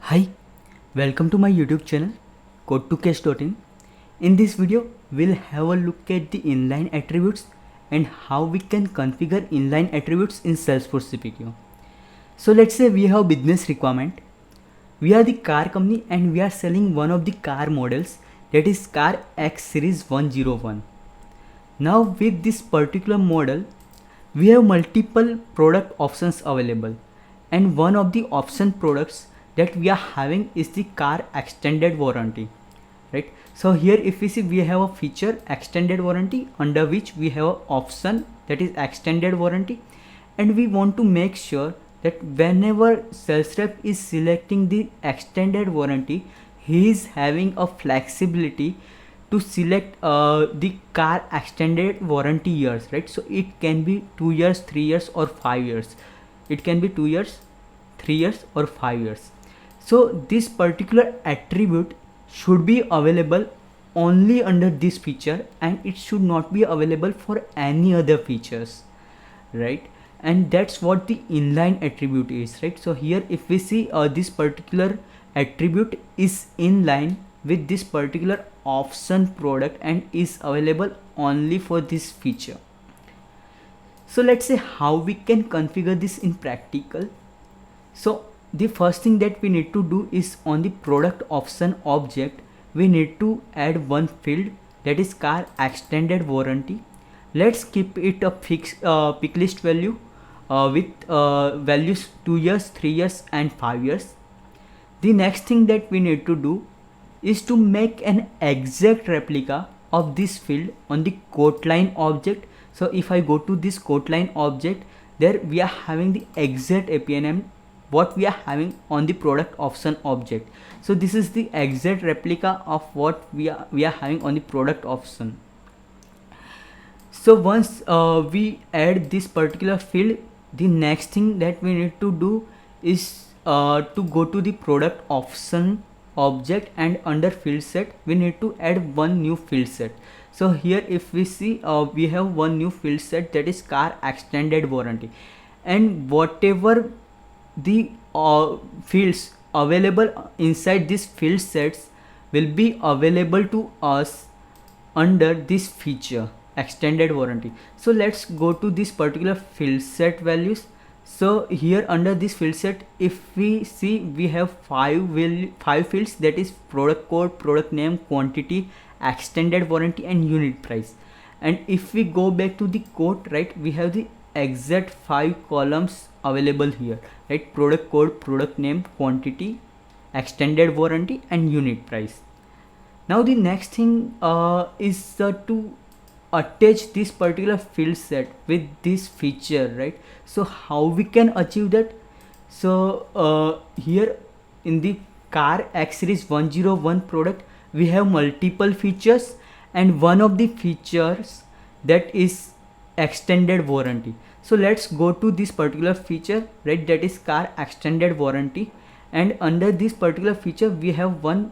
Hi, welcome to my YouTube channel code2cash.in. In this video, we'll have a look at the inline attributes and how we can configure inline attributes in Salesforce CPQ. So let's say we have business requirement. We are the car company and we are selling one of the car models, that is car X series 101. Now with this particular model, we have multiple product options available, and one of the option products that we are having is the car extended warranty, right? So here if we see, we have a feature extended warranty, under which we have an option that is extended warranty, and we want to make sure that whenever sales rep is selecting the extended warranty, he is having a flexibility to select the car extended warranty years, right? So it can be 2 years, 3 years or 5 years. It can be 2 years, 3 years or 5 years. So this particular attribute should be available only under this feature, and it should not be available for any other features, right? And that's what the inline attribute is, right? So here if we see, this particular attribute is inline with this particular option product and is available only for this feature. So let's say how we can configure this in practical. So the first thing that we need to do is, on the product option object, we need to add one field, that is car extended warranty. Let's keep it a fixed pick list value with values 2 years, 3 years and 5 years. The next thing that we need to do is to make an exact replica of this field on the quote line object. So if I go to this quote line object, there we are having the exact API name what we are having on the product option object. So this is the exact replica of what we are having on the product option. So once we add this particular field, the next thing that we need to do is to go to the product option object, and under field set we need to add one new field set. So here if we see, we have one new field set, that is car extended warranty, and whatever the fields available inside this field sets will be available to us under this feature extended warranty. So let's go to this particular field set values. So here under this field set, if we see, we have five fields, that is product code, product name, quantity, extended warranty and unit price. And if we go back to the code, right, we have the exact 5 columns available here, right? Product code, product name, quantity, extended warranty and unit price. Now the next thing is to attach this particular field set with this feature, right? So how we can achieve that? So here in the car X series 101 product, we have multiple features, and one of the features that is extended warranty. So let's go to this particular feature, right, that is car extended warranty, and under this particular feature we have one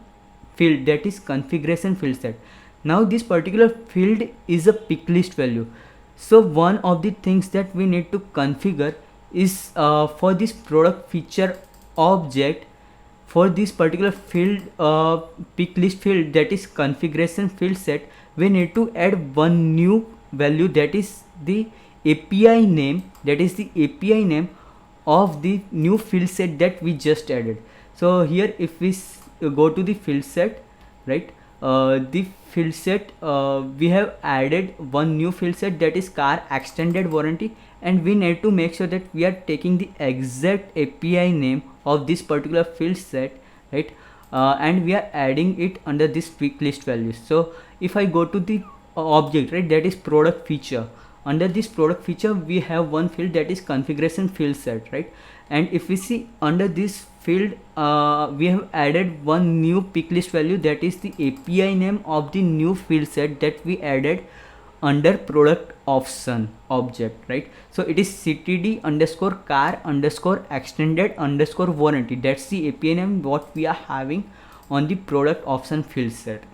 field, that is configuration field set. Now this particular field is a pick list value. So one of the things that we need to configure is, for this product feature object, for this particular field, pick list field, that is configuration field set, we need to add one new value, that is the API name, that is the API name of the new field set that we just added. So here if we go to the field set, right, the field set, we have added one new field set, that is car extended warranty, and we need to make sure that we are taking the exact API name of this particular field set, right, and we are adding it under this pick list values. So if I go to the object, right, that is product feature, under this product feature we have one field, that is configuration field set, right? And if we see under this field, we have added one new pick list value, that is the API name of the new field set that we added under product option object, right? So it is ctd underscore car underscore extended underscore warranty. That's the API name what we are having on the product option field set.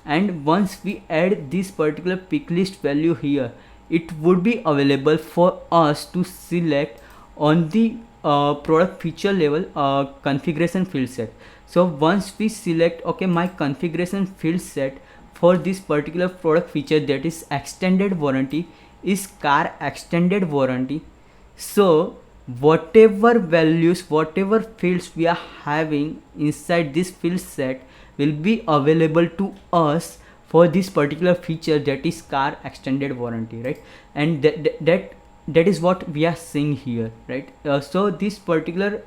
And once we add this particular pick list value here, it would be available for us to select on the product feature level configuration field set. So once we select, okay, my configuration field set for this particular product feature, that is extended warranty, is car extended warranty. So whatever values, whatever fields we are having inside this field set will be available to us for this particular feature, that is car extended warranty, right? And that is what we are seeing here, right? So this particular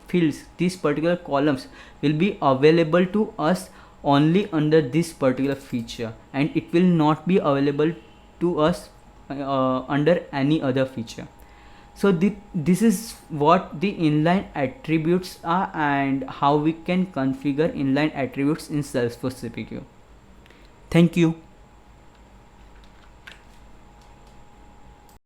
fields, these particular columns will be available to us only under this particular feature, and it will not be available to us under any other feature. So this is what the inline attributes are and how we can configure inline attributes in Salesforce CPQ. Thank you.